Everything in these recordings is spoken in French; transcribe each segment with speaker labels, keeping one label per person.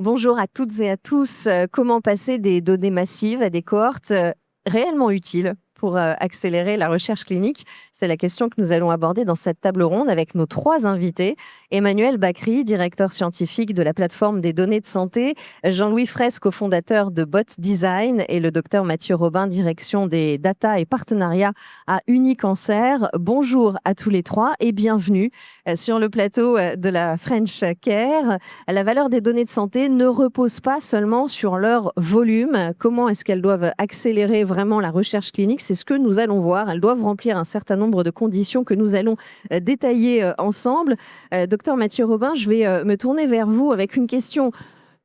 Speaker 1: Bonjour à toutes et à tous. Comment passer des données massives à des cohortes réellement utiles pour accélérer la recherche clinique? C'est la question que nous allons aborder dans cette table ronde avec nos trois invités. Emmanuel Bacri, directeur scientifique de la plateforme des données de santé, Jean-Louis Fraisse, cofondateur de Bot Design, et le docteur Mathieu Robin, direction des data et partenariats à Unicancer. Bonjour à tous les trois et bienvenue sur le plateau de la French Care. La valeur des données de santé ne repose pas seulement sur leur volume. Comment est-ce qu'elles doivent accélérer vraiment la recherche clinique? C'est ce que nous allons voir. Elles doivent remplir un certain nombre de conditions que nous allons détailler ensemble. Docteur Mathieu Robin, je vais me tourner vers vous avec une question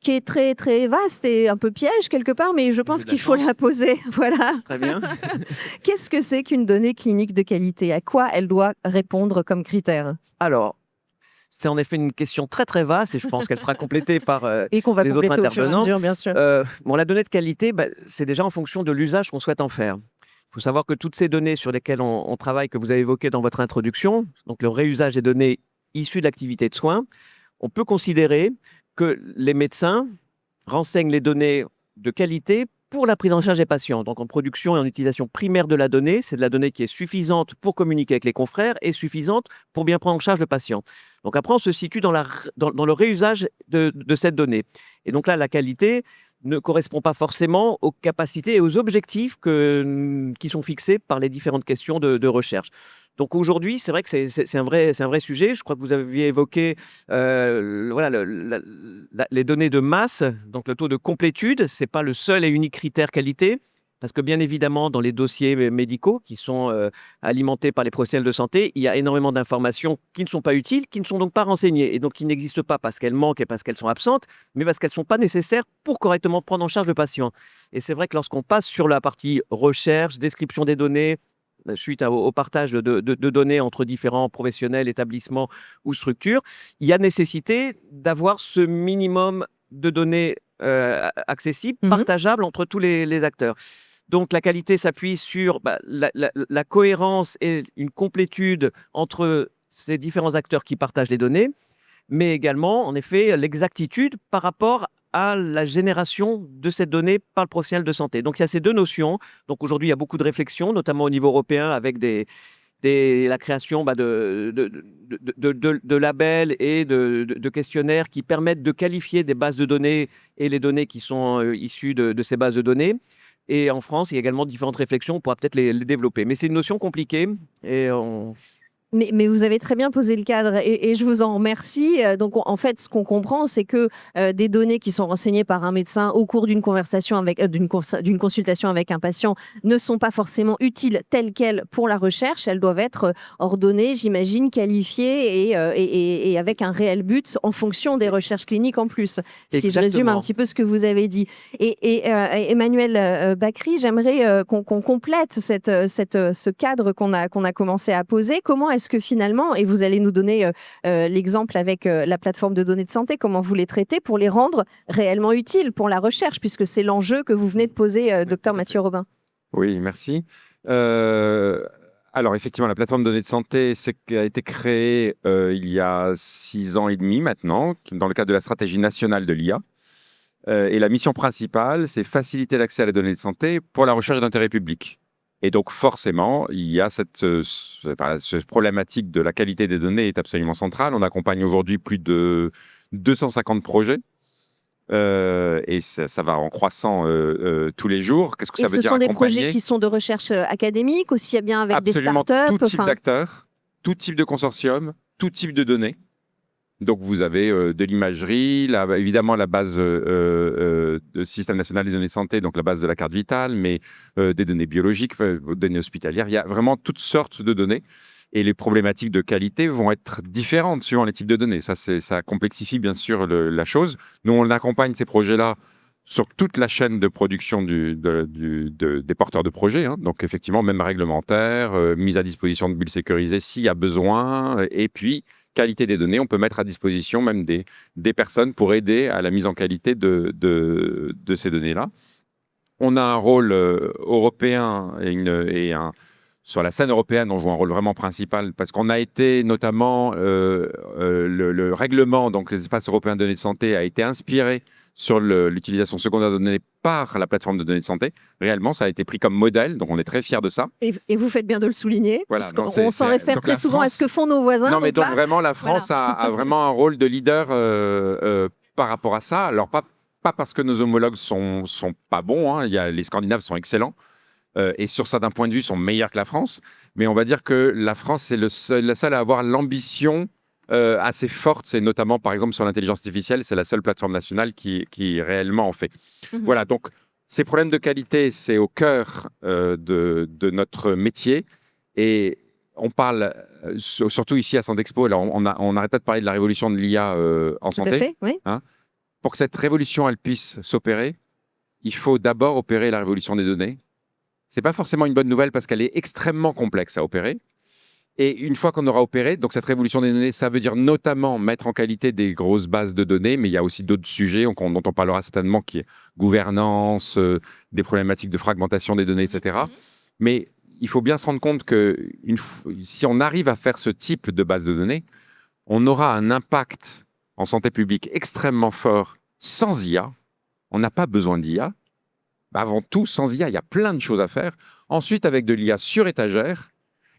Speaker 1: qui est très, très vaste et un peu piège quelque part, mais je pense qu'il faut la poser. Voilà.
Speaker 2: Très bien.
Speaker 1: Qu'est-ce que c'est qu'une donnée clinique de qualité? À quoi elle doit répondre comme critère?
Speaker 2: Alors, c'est en effet une question très très vaste et je pense qu'elle sera complétée par
Speaker 1: Et qu'on va
Speaker 2: les autres
Speaker 1: compléter au fur et à
Speaker 2: intervenants.
Speaker 1: mesure, bien sûr.
Speaker 2: La donnée de qualité, c'est déjà en fonction de l'usage qu'on souhaite en faire. Il faut savoir que toutes ces données sur lesquelles on travaille, que vous avez évoquées dans votre introduction, donc le réusage des données issues de l'activité de soins, on peut considérer que les médecins renseignent les données de qualité pour la prise en charge des patients. Donc en production et en utilisation primaire de la donnée, c'est de la donnée qui est suffisante pour communiquer avec les confrères et suffisante pour bien prendre en charge le patient. Donc après, on se situe dans le réusage de cette donnée. Et donc là, la qualité ne correspond pas forcément aux capacités et aux objectifs qui sont fixés par les différentes questions de recherche. Donc aujourd'hui, c'est vrai que c'est un vrai sujet. Je crois que vous aviez évoqué les données de masse, donc le taux de complétude. Ce n'est pas le seul et unique critère qualité. Parce que bien évidemment, dans les dossiers médicaux qui sont alimentés par les professionnels de santé, il y a énormément d'informations qui ne sont pas utiles, qui ne sont donc pas renseignées et donc qui n'existent pas parce qu'elles manquent et parce qu'elles sont absentes, mais parce qu'elles ne sont pas nécessaires pour correctement prendre en charge le patient. Et c'est vrai que lorsqu'on passe sur la partie recherche, description des données, suite au partage de données entre différents professionnels, établissements ou structures, il y a nécessité d'avoir ce minimum de données accessibles, partageables entre tous les acteurs. Donc la qualité s'appuie sur la cohérence et une complétude entre ces différents acteurs qui partagent les données, mais également, en effet, l'exactitude par rapport à la génération de cette donnée par le professionnel de santé. Donc il y a ces deux notions. Donc aujourd'hui, il y a beaucoup de réflexions, notamment au niveau européen, avec la création de labels et de questionnaires qui permettent de qualifier des bases de données et les données qui sont issues de ces bases de données. Et en France, il y a également différentes réflexions, on pourra peut-être les développer. Mais c'est une notion compliquée et
Speaker 1: Mais vous avez très bien posé le cadre et je vous en remercie. Donc, en fait, ce qu'on comprend, c'est que des données qui sont renseignées par un médecin au cours d'une conversation d'une consultation avec un patient ne sont pas forcément utiles telles quelles pour la recherche. Elles doivent être ordonnées, j'imagine, qualifiées et avec un réel but en fonction des recherches cliniques en plus. Si je résume un petit peu ce que vous avez dit. Emmanuel Bacri, j'aimerais qu'on complète ce cadre qu'on a commencé à poser. Comment est-ce que finalement, et vous allez nous donner l'exemple avec la plateforme de données de santé, comment vous les traitez pour les rendre réellement utiles pour la recherche, puisque c'est l'enjeu que vous venez de poser, docteur Mathieu Robin.
Speaker 3: Oui, merci. Alors, effectivement, la plateforme de données de santé a été créée il y a 6 ans et demi maintenant, dans le cadre de la stratégie nationale de l'IA. Et la mission principale, c'est faciliter l'accès à la donnée de santé pour la recherche d'intérêt public. Et donc, forcément, il y a cette problématique de la qualité des données est absolument centrale. On accompagne aujourd'hui plus de 250 projets. Et ça va en croissant tous les jours. Qu'est-ce que ça veut dire accompagner ?
Speaker 1: Ce sont des projets qui sont de recherche académique, aussi bien avec
Speaker 3: Absolument
Speaker 1: des startups.
Speaker 3: Tout type d'acteurs, tout type de consortium, tout type de données. Donc, vous avez de l'imagerie, évidemment la base de Système national des données de santé, donc la base de la carte vitale, mais des données biologiques, des données hospitalières. Il y a vraiment toutes sortes de données. Et les problématiques de qualité vont être différentes suivant les types de données. Ça complexifie bien sûr la chose. Nous, on accompagne ces projets-là sur toute la chaîne de production des porteurs de projets. Hein. Donc, effectivement, même réglementaire, mise à disposition de bulles sécurisées s'il y a besoin. Et puis, qualité des données, on peut mettre à disposition même des personnes pour aider à la mise en qualité de ces données-là. On a un rôle européen sur la scène européenne, on joue un rôle vraiment principal parce qu'on a été notamment, le règlement, donc les espaces européens de données de santé, a été inspiré sur l'utilisation secondaire de données par la plateforme de données de santé. Réellement, ça a été pris comme modèle, donc on est très fiers de ça.
Speaker 1: Et vous faites bien de le souligner,
Speaker 3: Voilà,
Speaker 1: parce qu'on s'en réfère très souvent à ce que font nos voisins.
Speaker 3: Non, mais donc
Speaker 1: là,
Speaker 3: vraiment, la France a vraiment un rôle de leader par rapport à ça. Alors, pas parce que nos homologues sont pas bons, hein. Les Scandinaves sont excellents, et sur certains points de vue sont meilleurs que la France, mais on va dire que la France, c'est la seule à avoir l'ambition assez forte, c'est notamment, par exemple, sur l'intelligence artificielle, c'est la seule plateforme nationale qui réellement en fait. Voilà, donc ces problèmes de qualité, c'est au cœur de notre métier, et on parle, surtout ici à Sandexpo, là, on n'arrête pas de parler de la révolution de l'IA en
Speaker 1: Tout
Speaker 3: santé.
Speaker 1: à fait, oui.
Speaker 3: Hein. Pour que cette révolution elle puisse s'opérer, il faut d'abord opérer la révolution des données. Ce n'est pas forcément une bonne nouvelle parce qu'elle est extrêmement complexe à opérer. Et une fois qu'on aura opéré, donc cette révolution des données, ça veut dire notamment mettre en qualité des grosses bases de données, mais il y a aussi d'autres sujets dont on parlera certainement, qui est gouvernance, des problématiques de fragmentation des données, etc. Mais il faut bien se rendre compte que si on arrive à faire ce type de base de données, on aura un impact en santé publique extrêmement fort sans IA. On n'a pas besoin d'IA. Avant tout, sans IA, il y a plein de choses à faire. Ensuite, avec de l'IA sur étagère,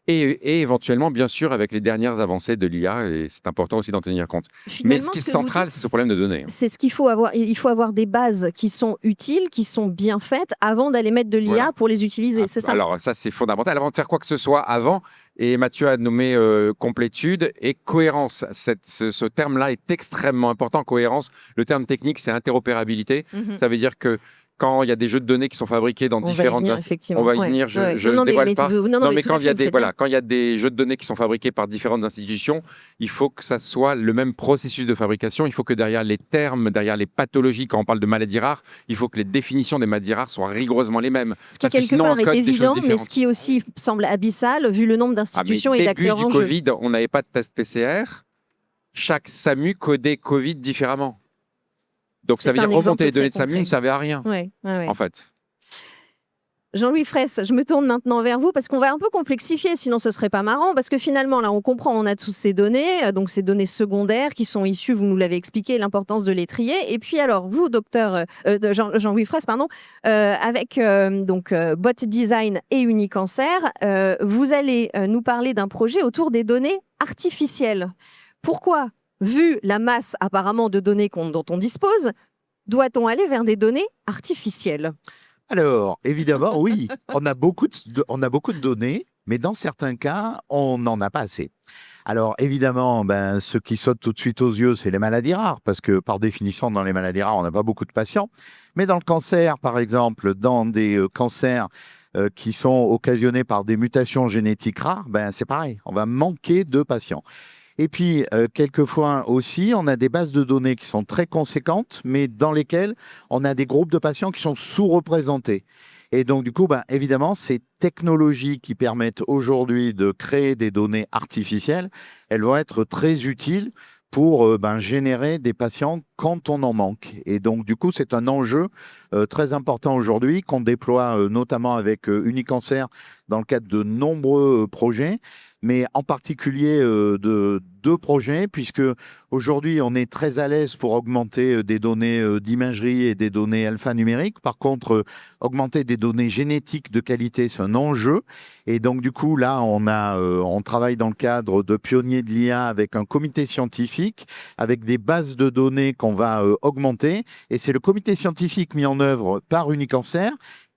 Speaker 3: et éventuellement, bien sûr, avec les dernières avancées de l'IA, et c'est important aussi d'en tenir compte. Mais ce qui est central, c'est ce problème de données.
Speaker 1: C'est ce qu'il faut avoir. Il faut avoir des bases qui sont utiles, qui sont bien faites, avant d'aller mettre de l'IA pour les utiliser. C'est ça.
Speaker 3: Alors, ça, c'est fondamental. Avant de faire quoi que ce soit, avant, et Mathieu a nommé complétude et cohérence. Ce terme-là est extrêmement important, cohérence. Le terme technique, c'est interopérabilité. Ça veut dire que quand il y a des jeux de données qui sont fabriqués dans différentes
Speaker 1: institutions,
Speaker 3: on va y venir, je ne dévoile pas. Mais quand il y a des jeux de données qui sont fabriqués par différentes institutions, il faut que ça soit le même processus de fabrication. Il faut que derrière les termes, derrière les pathologies, quand on parle de maladies rares, il faut que les définitions des maladies rares soient rigoureusement les mêmes.
Speaker 1: Ce qui quelque part est évident, mais ce qui aussi semble abyssal, vu le nombre d'institutions et d'acteurs en jeu.
Speaker 3: Début du Covid, on n'avait pas de test PCR. Chaque SAMU codait Covid différemment. Donc, ça veut dire remonter les données de SAMU ne servait à rien, en fait.
Speaker 1: Jean-Louis Fraisse, je me tourne maintenant vers vous parce qu'on va un peu complexifier, sinon ce serait pas marrant, parce que finalement, là, on comprend, on a tous ces données, donc ces données secondaires qui sont issues, vous nous l'avez expliqué, l'importance de les trier. Et puis alors, vous, docteur Jean-Louis Fraisse, pardon, avec Bot Design et Unicancer, vous allez nous parler d'un projet autour des données artificielles. Pourquoi, vu la masse apparemment de données dont on dispose, doit-on aller vers des données artificielles ?
Speaker 4: Alors, évidemment, oui, on a beaucoup de données, mais dans certains cas, on n'en a pas assez. Alors, évidemment, ce qui saute tout de suite aux yeux, c'est les maladies rares, parce que par définition, dans les maladies rares, on n'a pas beaucoup de patients. Mais dans le cancer, par exemple, dans des cancers qui sont occasionnés par des mutations génétiques rares, c'est pareil, on va manquer de patients. Et puis, quelquefois aussi, on a des bases de données qui sont très conséquentes, mais dans lesquelles on a des groupes de patients qui sont sous-représentés. Et donc, du coup, évidemment, ces technologies qui permettent aujourd'hui de créer des données artificielles, elles vont être très utiles pour générer des patients quand on en manque. Et donc, du coup, c'est un enjeu très important aujourd'hui qu'on déploie notamment avec Unicancer dans le cadre de nombreux projets, mais en particulier de deux projets, puisque aujourd'hui, on est très à l'aise pour augmenter des données d'imagerie et des données alphanumériques. Par contre, augmenter des données génétiques de qualité, c'est un enjeu. Et donc, du coup, là, on travaille dans le cadre de Pionniers de l'IA avec un comité scientifique, avec des bases de données qu'on va augmenter. Et c'est le comité scientifique mis en œuvre par Unicancer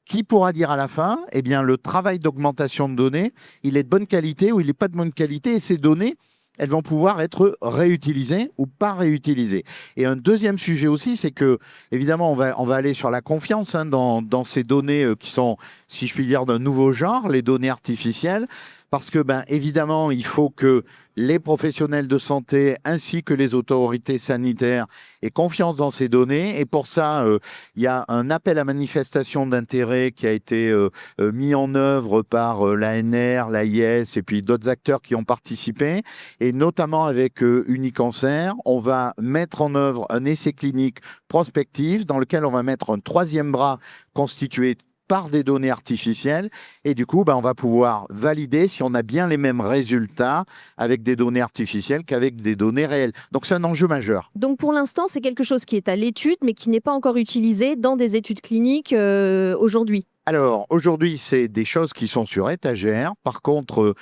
Speaker 4: qui pourra dire à la fin, le travail d'augmentation de données, il est de bonne qualité ou il n'est pas de bonne qualité, et ces données, elles vont pouvoir être réutilisées ou pas réutilisées. Et un deuxième sujet aussi, c'est que, évidemment, on va aller sur la confiance dans ces données qui sont, si je puis dire, d'un nouveau genre, les données artificielles, parce que, évidemment, il faut que les professionnels de santé ainsi que les autorités sanitaires aient confiance dans ces données. Et pour ça, il y a un appel à manifestation d'intérêt qui a été mis en œuvre par l'ANR, l'AIS et puis d'autres acteurs qui ont participé. Et notamment avec Unicancer, on va mettre en œuvre un essai clinique prospectif dans lequel on va mettre un troisième bras constitué par des données artificielles. Et du coup, on va pouvoir valider si on a bien les mêmes résultats avec des données artificielles qu'avec des données réelles. Donc, c'est un enjeu majeur.
Speaker 1: Donc pour l'instant, c'est quelque chose qui est à l'étude, mais qui n'est pas encore utilisé dans des études cliniques aujourd'hui.
Speaker 4: Alors, aujourd'hui, c'est des choses qui sont sur étagère. Par contre,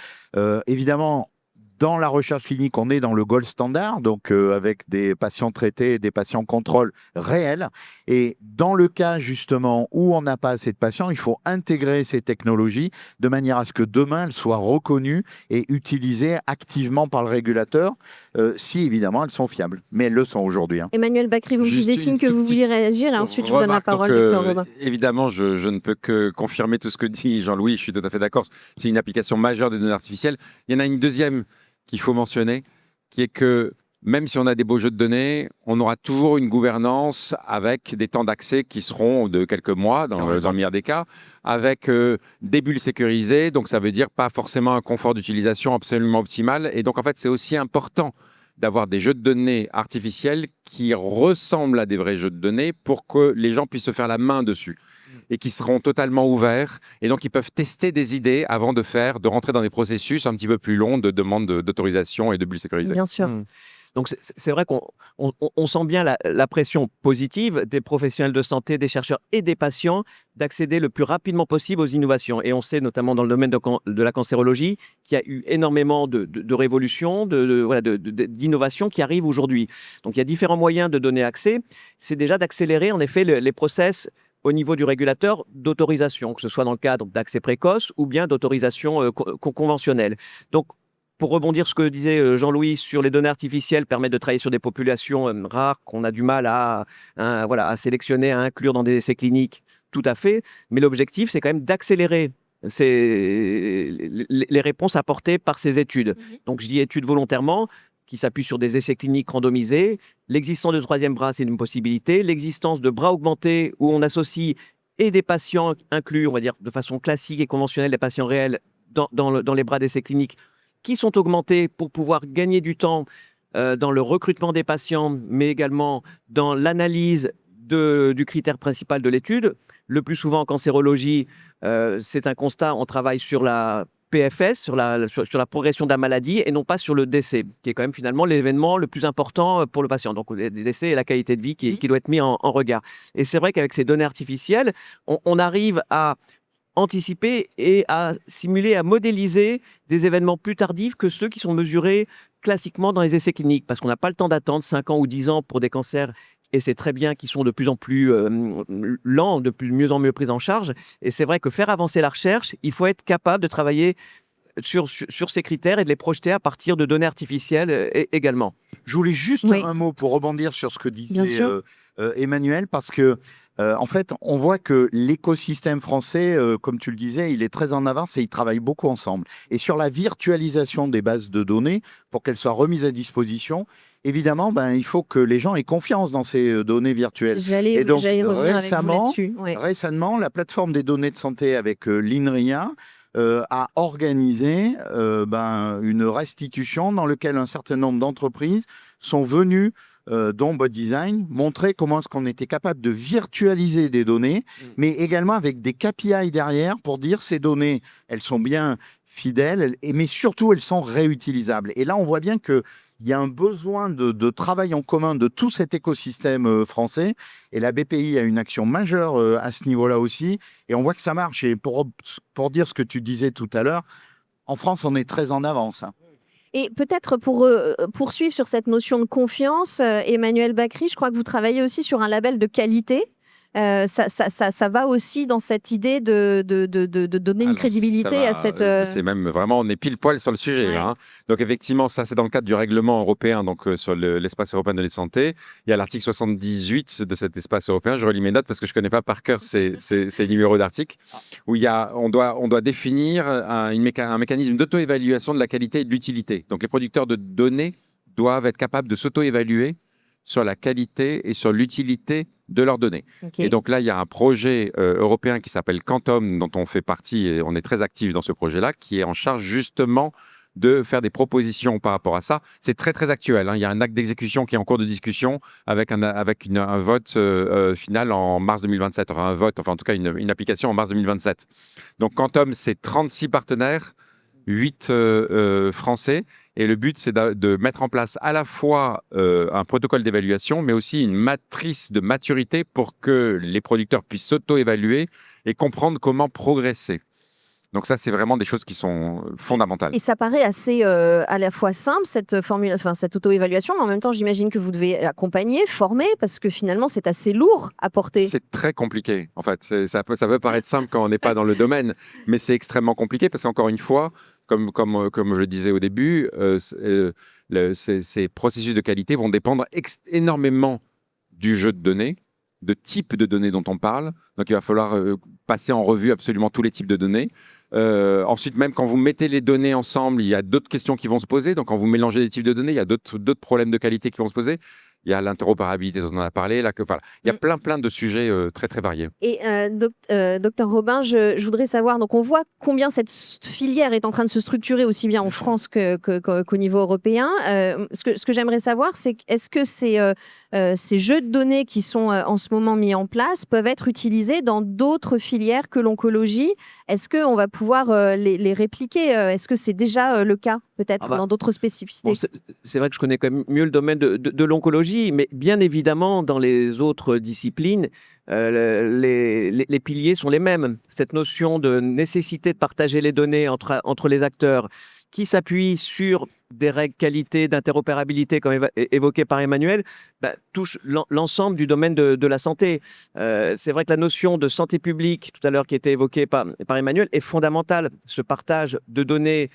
Speaker 4: évidemment, dans la recherche clinique, on est dans le gold standard, donc avec des patients traités et des patients contrôle réels. Et dans le cas, justement, où on n'a pas assez de patients, il faut intégrer ces technologies de manière à ce que demain, elles soient reconnues et utilisées activement par le régulateur, si évidemment, elles sont fiables. Mais elles le sont aujourd'hui.
Speaker 1: Emmanuel Bacri, vous me
Speaker 3: Juste
Speaker 1: faisiez
Speaker 3: une
Speaker 1: signe que
Speaker 3: toute
Speaker 1: vous
Speaker 3: petite
Speaker 1: vouliez réagir et ensuite je vous donne la
Speaker 3: remarque.
Speaker 1: parole,
Speaker 3: Donc,
Speaker 1: Victor Robin.
Speaker 3: évidemment, je ne peux que confirmer tout ce que dit Jean-Louis, je suis tout à fait d'accord. C'est une application majeure des données artificielles. Il y en a une deuxième qu'il faut mentionner, qui est que même si on a des beaux jeux de données, on aura toujours une gouvernance avec des temps d'accès qui seront de quelques mois, dans le meilleur des cas, avec des bulles sécurisées, donc ça veut dire pas forcément un confort d'utilisation absolument optimal. Et donc en fait, c'est aussi important d'avoir des jeux de données artificiels qui ressemblent à des vrais jeux de données pour que les gens puissent se faire la main dessus et qui seront totalement ouverts. Et donc, ils peuvent tester des idées avant de rentrer dans des processus un petit peu plus longs de demande d'autorisation et de bulles sécurisées.
Speaker 1: Bien sûr.
Speaker 2: Donc, c'est vrai qu'on sent bien la pression positive des professionnels de santé, des chercheurs et des patients d'accéder le plus rapidement possible aux innovations. Et on sait notamment dans le domaine de la cancérologie qu'il y a eu énormément de révolutions, d'innovations qui arrivent aujourd'hui. Donc, il y a différents moyens de donner accès. C'est déjà d'accélérer en effet les process au niveau du régulateur d'autorisation, que ce soit dans le cadre d'accès précoce ou bien d'autorisation conventionnelle. Donc, pour rebondir sur ce que disait Jean-Louis sur les données artificielles, permettent de travailler sur des populations rares qu'on a du mal à sélectionner, à inclure dans des essais cliniques, tout à fait. Mais l'objectif, c'est quand même d'accélérer les réponses apportées par ces études. Donc, je dis études volontairement, qui s'appuient sur des essais cliniques randomisés. L'existence de troisième bras, c'est une possibilité. L'existence de bras augmentés, où on associe et des patients inclus, on va dire, de façon classique et conventionnelle, des patients réels dans les bras d'essais cliniques, qui sont augmentés pour pouvoir gagner du temps dans le recrutement des patients, mais également dans l'analyse du critère principal de l'étude. Le plus souvent en cancérologie, c'est un constat, on travaille sur la PFS, sur la progression de la maladie et non pas sur le décès, qui est quand même finalement l'événement le plus important pour le patient. Donc le décès et la qualité de vie qui doit être mis en regard. Et c'est vrai qu'avec ces données artificielles, on arrive à anticiper et à simuler, à modéliser des événements plus tardifs que ceux qui sont mesurés classiquement dans les essais cliniques, parce qu'on n'a pas le temps d'attendre 5 ans ou 10 ans pour des cancers, et c'est très bien qu'ils sont de plus en plus lents, de mieux en mieux pris en charge. Et c'est vrai que faire avancer la recherche, il faut être capable de travailler sur ces critères et de les projeter à partir de données artificielles également.
Speaker 4: Je voulais juste un mot pour rebondir sur ce que disait Emmanuel, parce que en fait, on voit que l'écosystème français, comme tu le disais, il est très en avance et ils travaillent beaucoup ensemble. Et sur la virtualisation des bases de données, pour qu'elles soient remises à disposition, évidemment, il faut que les gens aient confiance dans ces données virtuelles.
Speaker 1: J'allais revenir là-dessus.
Speaker 4: Récemment, la plateforme des données de santé avec l'INRIA a organisé une restitution dans laquelle un certain nombre d'entreprises sont venues dont Bot Design, montrer comment est-ce qu'on était capable de virtualiser des données, mais également avec des KPI derrière pour dire ces données, elles sont bien fidèles, mais surtout elles sont réutilisables. Et là, on voit bien qu'il y a un besoin de travail en commun de tout cet écosystème français. Et la BPI a une action majeure à ce niveau-là aussi. Et on voit que ça marche. Et pour dire ce que tu disais tout à l'heure, en France, on est très en avance.
Speaker 1: Et peut-être pour poursuivre sur cette notion de confiance, Emmanuel Bacri, je crois que vous travaillez aussi sur un label de qualité. Ça va aussi dans cette idée de donner une crédibilité à cette...
Speaker 3: C'est même vraiment, on est pile poil sur le sujet. Là, hein. Donc effectivement, ça c'est dans le cadre du règlement européen sur l'espace européen de la santé. Il y a l'article 78 de cet espace européen. Je relis mes notes parce que je ne connais pas par cœur ces numéros d'articles, où on doit définir un mécanisme d'auto-évaluation de la qualité et de l'utilité. Donc les producteurs de données doivent être capables de s'auto-évaluer sur la qualité et sur l'utilité de leurs données. Okay. Et donc là, il y a un projet européen qui s'appelle Quantum, dont on fait partie et on est très actif dans ce projet-là, qui est en charge justement de faire des propositions par rapport à ça. C'est très, très actuel, hein. Il y a un acte d'exécution qui est en cours de discussion avec un vote final en mars 2027. Enfin, en tout cas, une application en mars 2027. Donc, Quantum, c'est 36 partenaires, 8 Français. Et le but, c'est de mettre en place à la fois un protocole d'évaluation, mais aussi une matrice de maturité pour que les producteurs puissent s'auto-évaluer et comprendre comment progresser. Donc ça, c'est vraiment des choses qui sont fondamentales.
Speaker 1: Et ça paraît assez à la fois simple, cette formule, enfin, cette auto-évaluation, mais en même temps, j'imagine que vous devez accompagner, former, parce que finalement, c'est assez lourd à porter.
Speaker 3: C'est très compliqué, en fait. Ça peut paraître simple quand on n'est pas dans le domaine, mais c'est extrêmement compliqué parce qu'encore une fois, comme je le disais au début, ces processus de qualité vont dépendre énormément du jeu de données, de type de données dont on parle. Donc, il va falloir passer en revue absolument tous les types de données. Ensuite, même quand vous mettez les données ensemble, il y a d'autres questions qui vont se poser. Donc, quand vous mélangez des types de données, il y a d'autres problèmes de qualité qui vont se poser. Il y a l'interopérabilité dont on a parlé. Voilà. Il y a plein de sujets très, très variés.
Speaker 1: Et docteur Robin, je voudrais savoir, donc on voit combien cette filière est en train de se structurer aussi bien en France qu'au niveau européen. Ce que j'aimerais savoir, c'est est-ce que ces jeux de données qui sont en ce moment mis en place peuvent être utilisés dans d'autres filières que l'oncologie? Est-ce qu'on va pouvoir les répliquer? Est-ce que c'est déjà le cas, peut-être, dans d'autres spécificités?
Speaker 2: Bon, c'est vrai que je connais quand même mieux le domaine de l'oncologie, mais bien évidemment, dans les autres disciplines, les piliers sont les mêmes. Cette notion de nécessité de partager les données entre les acteurs qui s'appuient sur des règles qualité, d'interopérabilité, comme évoqué par Emmanuel, touche l'ensemble du domaine de la santé. C'est vrai que la notion de santé publique, tout à l'heure, qui était évoquée par Emmanuel, est fondamentale. Ce partage de données,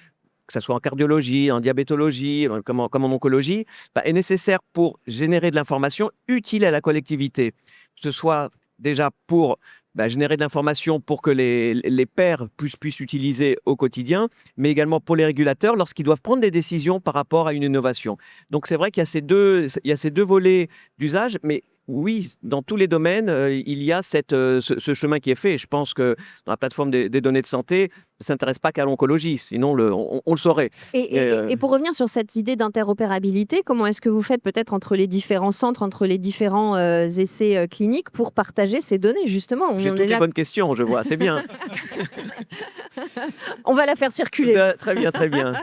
Speaker 2: que ce soit en cardiologie, en diabétologie, comme en oncologie, est nécessaire pour générer de l'information utile à la collectivité. Que ce soit déjà pour générer de l'information pour que les pairs puissent utiliser au quotidien, mais également pour les régulateurs lorsqu'ils doivent prendre des décisions par rapport à une innovation. Donc c'est vrai qu'il y a ces deux volets d'usage, mais oui, dans tous les domaines, il y a ce chemin qui est fait. Je pense que dans la plateforme des données de santé, ne s'intéresse pas qu'à l'oncologie, sinon on le saurait.
Speaker 1: Et pour revenir sur cette idée d'interopérabilité, comment est-ce que vous faites peut-être entre les différents centres, entre les différents essais cliniques pour partager ces données, justement?
Speaker 2: J'ai toutes les bonnes questions, je vois, c'est bien.
Speaker 1: On va la faire circuler.
Speaker 2: Très bien, très bien.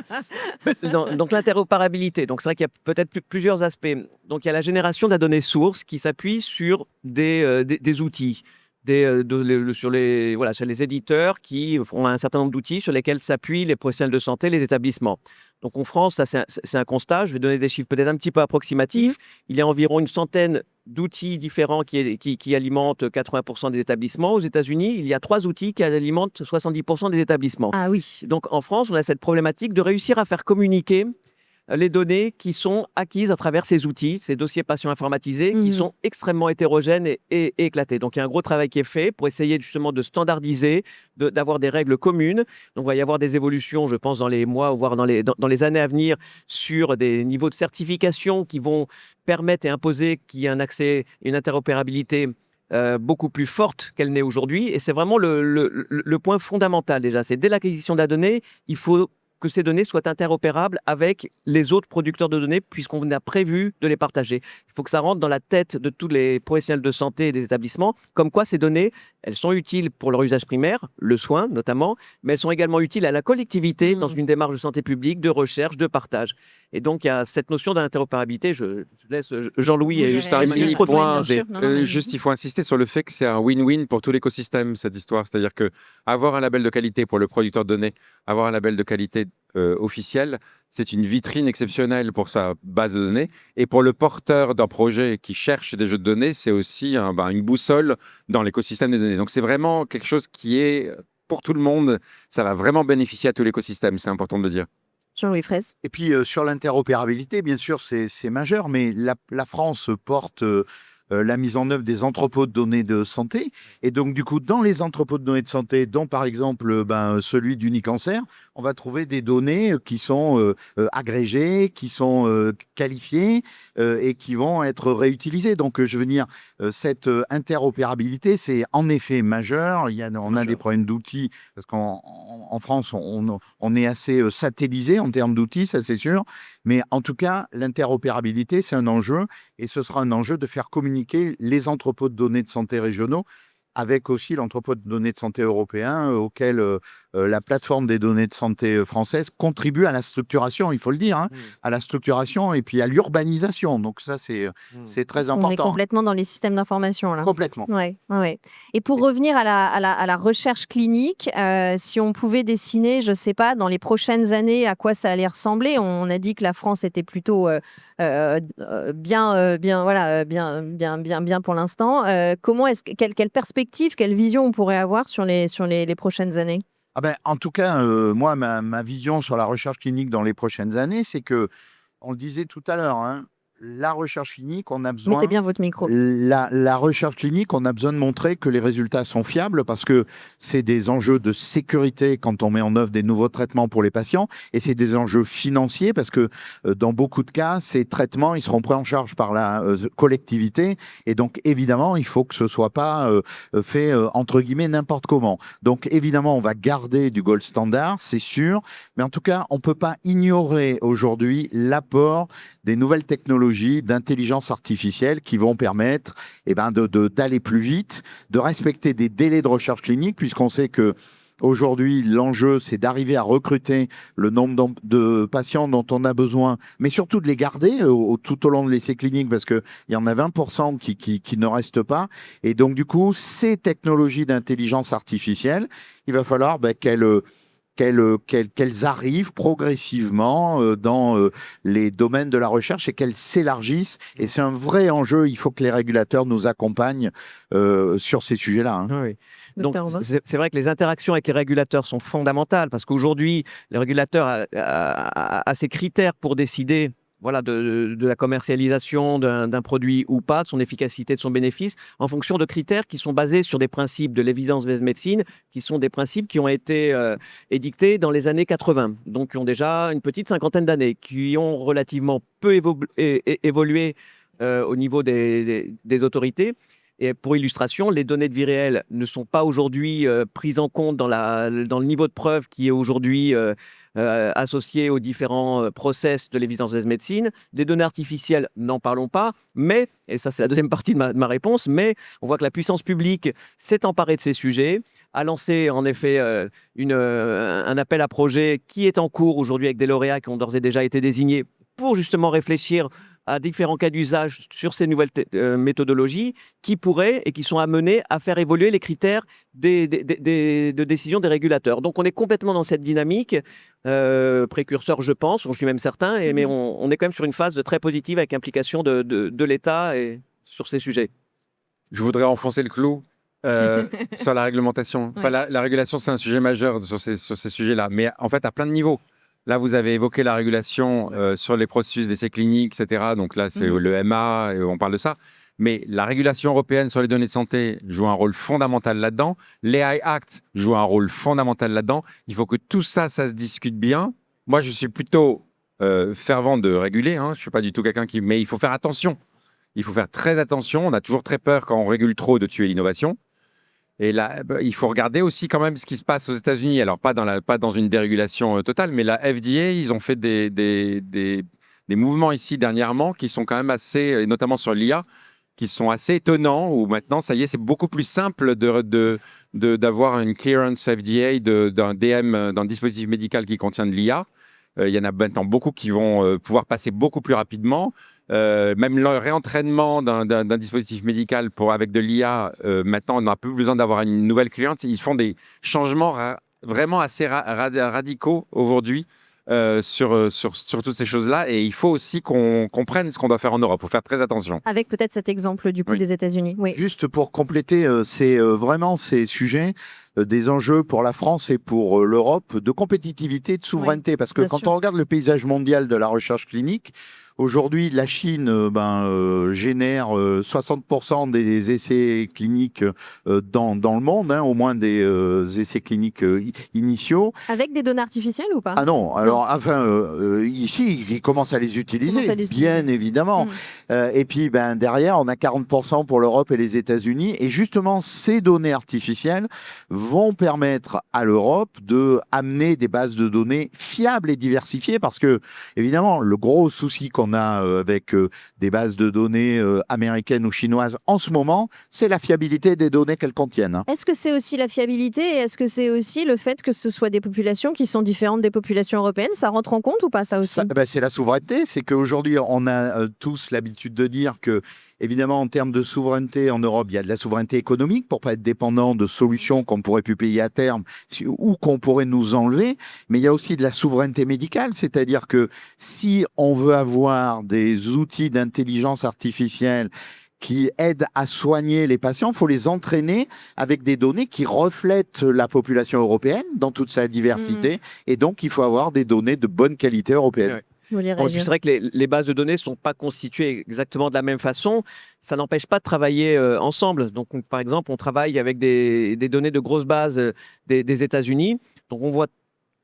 Speaker 2: Donc l'interopérabilité, donc c'est vrai qu'il y a peut-être plusieurs aspects. Donc il y a la génération de la donnée source qui s'appuie sur des outils. Sur les éditeurs qui ont un certain nombre d'outils sur lesquels s'appuient les professionnels de santé, les établissements. Donc en France, ça c'est un constat. Je vais donner des chiffres peut-être un petit peu approximatifs. Il y a environ une centaine d'outils différents qui alimentent 80% des établissements. Aux États-Unis, il y a 3 outils qui alimentent 70% des établissements.
Speaker 1: Ah oui.
Speaker 2: Donc en France, on a cette problématique de réussir à faire communiquer les données qui sont acquises à travers ces outils, ces dossiers patients informatisés, qui sont extrêmement hétérogènes et éclatés. Donc, il y a un gros travail qui est fait pour essayer justement de standardiser, d'avoir des règles communes. Donc, il va y avoir des évolutions, je pense, dans les mois, voire dans les années à venir, sur des niveaux de certification qui vont permettre et imposer qu'il y ait un accès, une interopérabilité beaucoup plus forte qu'elle n'est aujourd'hui. Et c'est vraiment le point fondamental déjà. C'est dès l'acquisition de la donnée, il faut que ces données soient interopérables avec les autres producteurs de données, puisqu'on a prévu de les partager. Il faut que ça rentre dans la tête de tous les professionnels de santé et des établissements, comme quoi ces données, elles sont utiles pour leur usage primaire, le soin notamment, mais elles sont également utiles à la collectivité dans une démarche de santé publique, de recherche, de partage. Et donc, il y a cette notion d'interopérabilité. Je laisse Jean-Louis et
Speaker 3: juste un mini point.
Speaker 1: Juste,
Speaker 3: il faut insister sur le fait que c'est un win-win pour tout l'écosystème, cette histoire. C'est-à-dire que avoir un label de qualité pour le producteur de données, avoir un label de qualité officiel, c'est une vitrine exceptionnelle pour sa base de données. Et pour le porteur d'un projet qui cherche des jeux de données, c'est aussi une boussole dans l'écosystème des données. Donc, c'est vraiment quelque chose qui est pour tout le monde. Ça va vraiment bénéficier à tout l'écosystème, c'est important de le dire.
Speaker 1: Jean-Louis Fraisse.
Speaker 4: Et puis sur l'interopérabilité, bien sûr, c'est majeur, mais la France porte la mise en œuvre des entrepôts de données de santé. Et donc, du coup, dans les entrepôts de données de santé, dont par exemple celui d'Unicancer, on va trouver des données qui sont agrégées, qui sont qualifiées et qui vont être réutilisées. Donc, je veux dire, cette interopérabilité, c'est en effet majeur. On a des problèmes d'outils, parce qu'en France, on est assez satellisé en termes d'outils, ça c'est sûr. Mais en tout cas, l'interopérabilité, c'est un enjeu. Et ce sera un enjeu de faire communiquer les entrepôts de données de santé régionaux avec aussi l'entrepôt de données de santé européen auquel la plateforme des données de santé française contribue à la structuration, il faut le dire, hein, à la structuration et puis à l'urbanisation. Donc ça, c'est très important.
Speaker 1: On est complètement dans les systèmes d'information là.
Speaker 4: Complètement.
Speaker 1: Ouais, ouais. Et pour revenir à la recherche clinique, si on pouvait dessiner, je ne sais pas, dans les prochaines années, à quoi ça allait ressembler. On a dit que la France était plutôt bien pour l'instant. Quelle perspective, quelle vision on pourrait avoir sur les prochaines années?
Speaker 4: En tout cas, moi, ma vision sur la recherche clinique dans les prochaines années, c'est que, on le disait tout à l'heure, hein, la recherche clinique, on a besoin.
Speaker 1: Mettez bien votre micro.
Speaker 4: La recherche clinique, on a besoin de montrer que les résultats sont fiables parce que c'est des enjeux de sécurité quand on met en œuvre des nouveaux traitements pour les patients et c'est des enjeux financiers parce que dans beaucoup de cas, ces traitements, ils seront pris en charge par la collectivité et donc évidemment, il faut que ce soit pas fait entre guillemets n'importe comment. Donc évidemment, on va garder du gold standard, c'est sûr, mais en tout cas, on peut pas ignorer aujourd'hui l'apport des nouvelles technologies d'intelligence artificielle qui vont permettre d'aller plus vite, de respecter des délais de recherche clinique, puisqu'on sait que aujourd'hui, l'enjeu, c'est d'arriver à recruter le nombre de patients dont on a besoin, mais surtout de les garder tout au long de l'essai clinique, parce qu'il y en a 20% qui ne restent pas. Et donc, du coup, ces technologies d'intelligence artificielle, il va falloir qu'elles arrivent progressivement dans les domaines de la recherche et qu'elles s'élargissent. Et c'est un vrai enjeu. Il faut que les régulateurs nous accompagnent sur ces sujets-là. Hein.
Speaker 2: Oui. Donc, c'est vrai que les interactions avec les régulateurs sont fondamentales parce qu'aujourd'hui, les régulateurs a ces critères pour décider de la commercialisation d'un produit ou pas, de son efficacité, de son bénéfice, en fonction de critères qui sont basés sur des principes de l'évidence-based medicine, qui sont des principes qui ont été édictés dans les années 80, donc qui ont déjà une petite cinquantaine d'années, qui ont relativement peu évolué au niveau des autorités. Et pour illustration, les données de vie réelle ne sont pas aujourd'hui prises en compte dans le niveau de preuve qui est aujourd'hui associé aux différents process de l'évidence-based medicine. Des données artificielles, n'en parlons pas, mais, et ça c'est la deuxième partie de ma réponse, mais on voit que la puissance publique s'est emparée de ces sujets, a lancé en effet un appel à projet qui est en cours aujourd'hui avec des lauréats qui ont d'ores et déjà été désignés pour justement réfléchir à différents cas d'usage sur ces nouvelles méthodologies qui pourraient et qui sont amenées à faire évoluer les critères de décision des régulateurs. Donc on est complètement dans cette dynamique, précurseur je pense, je suis même certain, mais on est quand même sur une phase très positive avec implication de l'État et sur ces sujets.
Speaker 3: Je voudrais enfoncer le clou sur la réglementation. Enfin, la régulation, c'est un sujet majeur sur ces sujets-là, mais en fait à plein de niveaux. Là, vous avez évoqué la régulation sur les processus d'essais cliniques, etc. Donc là, c'est le MA, on parle de ça. Mais la régulation européenne sur les données de santé joue un rôle fondamental là-dedans. L'AI Act joue un rôle fondamental là-dedans. Il faut que tout ça, ça se discute bien. Moi, je suis plutôt fervent de réguler. Je ne suis pas du tout quelqu'un qui... Mais il faut faire attention. Il faut faire très attention. On a toujours très peur quand on régule trop de tuer l'innovation. Et là, il faut regarder aussi quand même ce qui se passe aux États-Unis. Alors, pas dans une dérégulation totale, mais la FDA, ils ont fait des mouvements ici dernièrement qui sont quand même assez, et notamment sur l'IA, qui sont assez étonnants, où maintenant, ça y est, c'est beaucoup plus simple d'avoir une clearance FDA d'un DM, d'un dispositif médical qui contient de l'IA. Il y en a maintenant beaucoup qui vont pouvoir passer beaucoup plus rapidement. Même le réentraînement d'un dispositif médical avec de l'IA, maintenant, on n'a plus besoin d'avoir une nouvelle cliente. Ils font des changements vraiment assez radicaux aujourd'hui sur toutes ces choses-là. Et il faut aussi qu'on comprenne ce qu'on doit faire en Europe. Il faut faire très attention.
Speaker 1: Avec peut-être cet exemple du coup des États-Unis. Oui.
Speaker 4: Juste pour compléter, c'est vraiment ces sujets des enjeux pour la France et pour l'Europe de compétitivité, de souveraineté. Parce que quand on regarde le paysage mondial de la recherche clinique, Aujourd'hui, la Chine génère 60% des essais cliniques dans le monde, hein, au moins des essais cliniques initiaux.
Speaker 1: Avec des données artificielles ou pas?
Speaker 4: Ah non, alors ici, ils commencent à les utiliser, bien évidemment. Et puis derrière, on a 40% pour l'Europe et les États-Unis. Et justement, ces données artificielles vont permettre à l'Europe de amener des bases de données fiables et diversifiées, parce que évidemment, le gros souci qu'on a avec des bases de données américaines ou chinoises en ce moment, c'est la fiabilité des données qu'elles contiennent, hein.
Speaker 1: Est-ce que c'est aussi la fiabilité et est-ce que c'est aussi le fait que ce soit des populations qui sont différentes des populations européennes? Ça rentre en compte ou pas, ça aussi?
Speaker 4: C'est la souveraineté. C'est qu'aujourd'hui, on a tous l'habitude de dire que, évidemment, en termes de souveraineté en Europe, il y a de la souveraineté économique pour pas être dépendant de solutions qu'on pourrait plus payer à terme ou qu'on pourrait nous enlever. Mais il y a aussi de la souveraineté médicale, c'est-à-dire que si on veut avoir des outils d'intelligence artificielle qui aident à soigner les patients, il faut les entraîner avec des données qui reflètent la population européenne dans toute sa diversité. Et donc, il faut avoir des données de bonne qualité européenne.
Speaker 2: Ouais.
Speaker 1: Bon,
Speaker 2: c'est vrai que les bases de données ne sont pas constituées exactement de la même façon. Ça n'empêche pas de travailler ensemble. Donc, par exemple, on travaille avec des données de grosses bases des États-Unis. Donc, on voit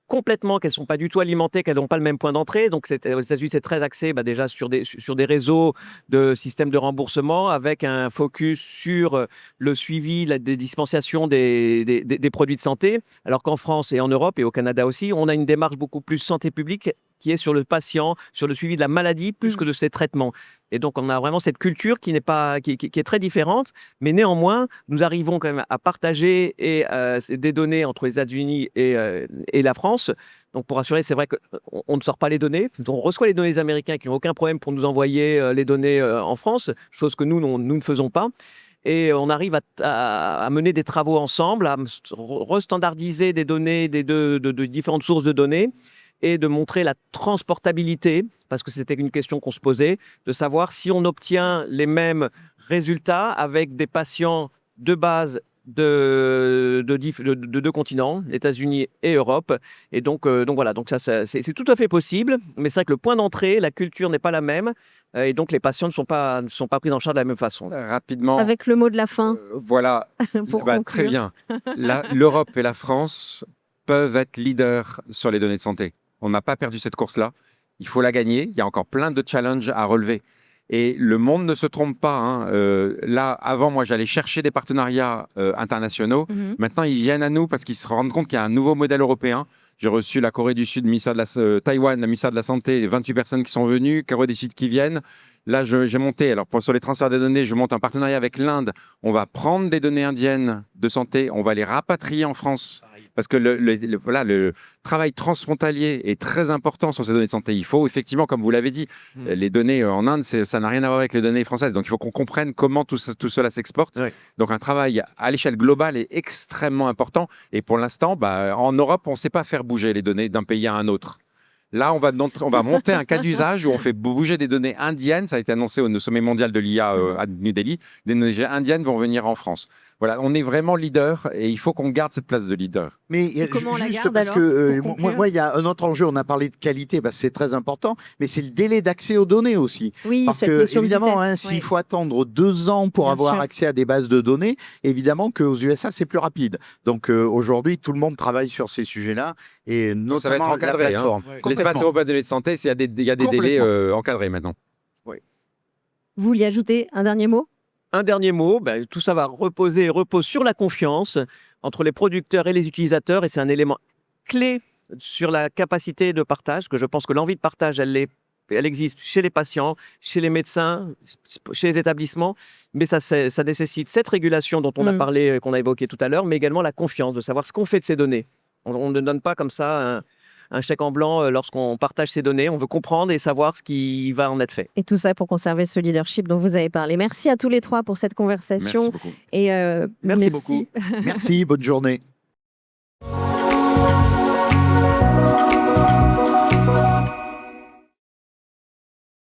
Speaker 2: complètement qu'elles ne sont pas du tout alimentées, qu'elles n'ont pas le même point d'entrée. Donc, aux États-Unis, c'est très axé déjà sur des réseaux de systèmes de remboursement avec un focus sur le suivi, des dispensations des produits de santé. Alors qu'en France et en Europe et au Canada aussi, on a une démarche beaucoup plus santé publique qui est sur le patient, sur le suivi de la maladie plus que de ses traitements. Et donc, on a vraiment cette culture qui est très différente, mais néanmoins, nous arrivons quand même à partager des données entre les États-Unis et la France. Donc, pour assurer, c'est vrai qu'on ne sort pas les données. On reçoit les données des Américains qui n'ont aucun problème pour nous envoyer les données en France, chose que nous ne faisons pas. Et on arrive à mener des travaux ensemble, à restandardiser des données de différentes sources de données, et de montrer la transportabilité, parce que c'était une question qu'on se posait, de savoir si on obtient les mêmes résultats avec des patients de base de deux continents, États-Unis et Europe. Et donc voilà, donc ça c'est tout à fait possible, mais c'est vrai que le point d'entrée, la culture n'est pas la même, et donc les patients ne sont pas pris en charge de la même façon.
Speaker 3: Rapidement.
Speaker 1: Avec le mot de la fin.
Speaker 3: Voilà,
Speaker 1: pour conclure.
Speaker 3: très bien. L'Europe et la France peuvent être leaders sur les données de santé. On n'a pas perdu cette course-là. Il faut la gagner. Il y a encore plein de challenges à relever. Et le monde ne se trompe pas, hein. Là, avant, moi, j'allais chercher des partenariats internationaux. Maintenant, ils viennent à nous parce qu'ils se rendent compte qu'il y a un nouveau modèle européen. J'ai reçu la Corée du Sud, Taïwan, la ministère de la Santé, 28 personnes qui sont venues, Corée du Sud qui viennent. Là, j'ai monté, alors sur les transferts de données, je monte un partenariat avec l'Inde. On va prendre des données indiennes de santé, on va les rapatrier en France. Parce que le travail transfrontalier est très important sur ces données de santé. Il faut effectivement, comme vous l'avez dit, les données en Inde, ça n'a rien à voir avec les données françaises. Donc, il faut qu'on comprenne comment tout cela s'exporte. Ouais. Donc, un travail à l'échelle globale est extrêmement important. Et pour l'instant, en Europe, on ne sait pas faire bouger les données d'un pays à un autre. Là, on va monter un cas d'usage où on fait bouger des données indiennes. Ça a été annoncé au sommet mondial de l'IA à New Delhi. Des données indiennes vont venir en France. Voilà, on est vraiment leader et il faut qu'on garde cette place de leader.
Speaker 4: Mais juste parce que moi, il y a un autre enjeu. On a parlé de qualité, c'est très important, mais c'est le délai d'accès aux données aussi.
Speaker 1: Oui,
Speaker 4: parce que évidemment, s'il faut attendre 2 ans pour avoir accès à des bases de données, évidemment qu'aux USA c'est plus rapide. Donc aujourd'hui, tout le monde travaille sur ces sujets-là et notamment
Speaker 3: ça va être encadré, la plateforme. L'espace européen de données de santé, il y a des délais encadrés maintenant. Oui.
Speaker 1: Vous voulez ajouter un dernier mot?
Speaker 2: Un dernier mot, tout ça va repose sur la confiance entre les producteurs et les utilisateurs, et c'est un élément clé sur la capacité de partage, que je pense que l'envie de partage, elle existe chez les patients, chez les médecins, chez les établissements, mais ça nécessite cette régulation dont on a parlé, qu'on a évoqué tout à l'heure, mais également la confiance, de savoir ce qu'on fait de ces données. On ne donne pas comme ça un chèque en blanc lorsqu'on partage ces données. On veut comprendre et savoir ce qui va en être fait.
Speaker 1: Et tout ça pour conserver ce leadership dont vous avez parlé. Merci à tous les trois pour cette conversation.
Speaker 3: Merci beaucoup.
Speaker 1: Et
Speaker 2: merci beaucoup.
Speaker 4: Merci, bonne journée.